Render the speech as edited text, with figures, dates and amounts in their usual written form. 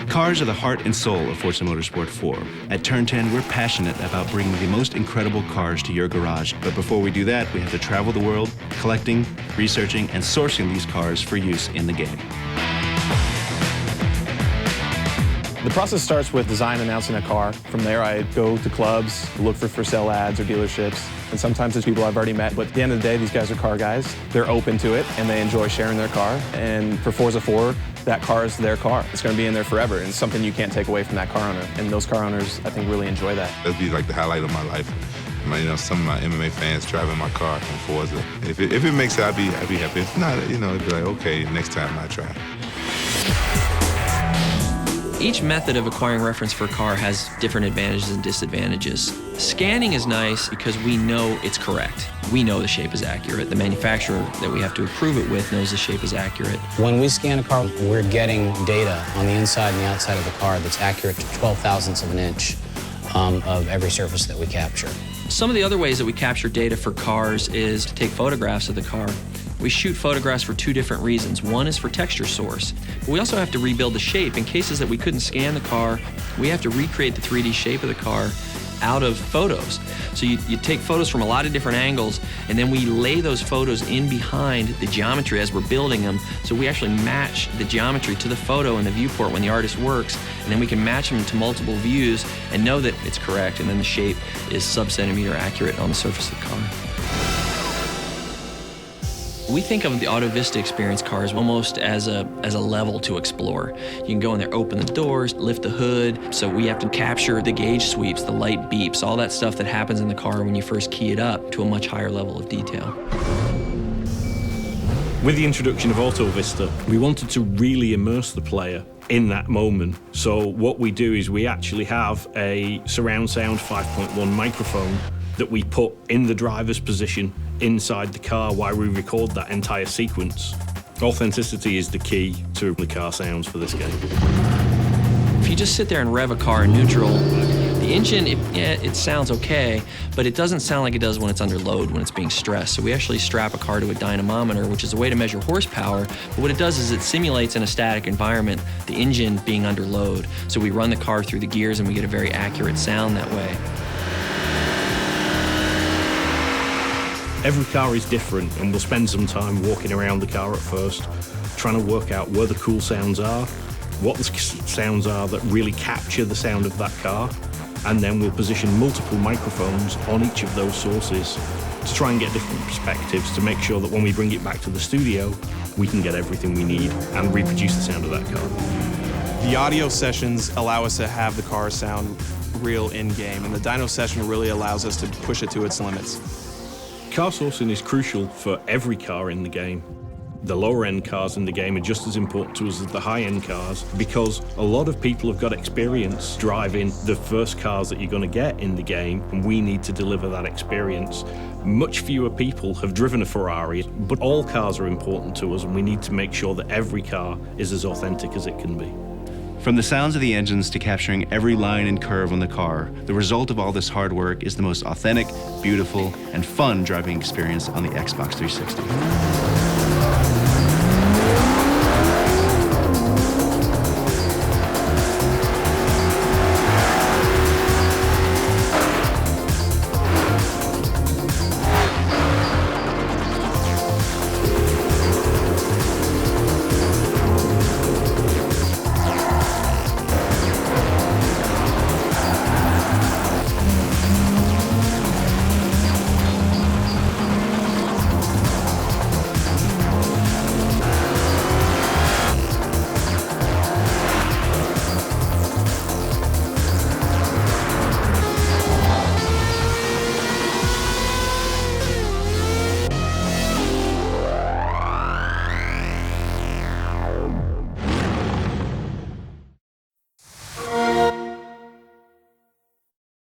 Cars are the heart and soul of Forza Motorsport 4. At Turn 10, we're passionate about bringing the most incredible cars to your garage. But before we do that, we have to travel the world, collecting, researching, and sourcing these cars for use in the game. The process starts with design announcing a car. From there, I go to clubs, look for sale ads or dealerships. And sometimes it's people I've already met. But at the end of the day, these guys are car guys. They're open to it, and they enjoy sharing their car. And for Forza 4, that car is their car. It's going to be in there forever, and it's something you can't take away from that car owner. And those car owners, I think, really enjoy that. That'd be like the highlight of my life. You know, some of my MMA fans driving my car from Forza. If it makes it, I'd be happy. If not, you know, it'd be like, okay, next time I try. Each method of acquiring reference for a car has different advantages and disadvantages. Scanning is nice because we know it's correct. We know the shape is accurate. The manufacturer that we have to approve it with knows the shape is accurate. When we scan a car, we're getting data on the inside and the outside of the car that's accurate to 12 thousandths of an inch of every surface that we capture. Some of the other ways that we capture data for cars is to take photographs of the car. We shoot photographs for two different reasons. One is for texture source. But we also have to rebuild the shape. In cases that we couldn't scan the car, we have to recreate the 3D shape of the car out of photos. So you take photos from a lot of different angles, and then we lay those photos in behind the geometry as we're building them. So we actually match the geometry to the photo in the viewport when the artist works, and then we can match them to multiple views and know that it's correct, and then the shape is sub-centimeter accurate on the surface of the car. We think of the AutoVista experience cars almost as a level to explore. You can go in there, open the doors, lift the hood, so we have to capture the gauge sweeps, the light beeps, all that stuff that happens in the car when you first key it up to a much higher level of detail. With the introduction of AutoVista, we wanted to really immerse the player in that moment. So what we do is we actually have a surround sound 5.1 microphone that we put in the driver's position inside the car while we record that entire sequence. Authenticity is the key to the car sounds for this game. If you just sit there and rev a car in neutral, the engine, it sounds okay, but it doesn't sound like it does when it's under load, when it's being stressed. So we actually strap a car to a dynamometer, which is a way to measure horsepower, but what it does is it simulates in a static environment the engine being under load. So we run the car through the gears and we get a very accurate sound that way. Every car is different, and we'll spend some time walking around the car at first, trying to work out where the cool sounds are, what the sounds are that really capture the sound of that car, and then we'll position multiple microphones on each of those sources to try and get different perspectives to make sure that when we bring it back to the studio, we can get everything we need and reproduce the sound of that car. The audio sessions allow us to have the car sound real in-game, and the dyno session really allows us to push it to its limits. Car sourcing is crucial for every car in the game. The lower-end cars in the game are just as important to us as the high-end cars because a lot of people have got experience driving the first cars that you're going to get in the game, and we need to deliver that experience. Much fewer people have driven a Ferrari, but all cars are important to us, and we need to make sure that every car is as authentic as it can be. From the sounds of the engines to capturing every line and curve on the car, the result of all this hard work is the most authentic, beautiful, and fun driving experience on the Xbox 360.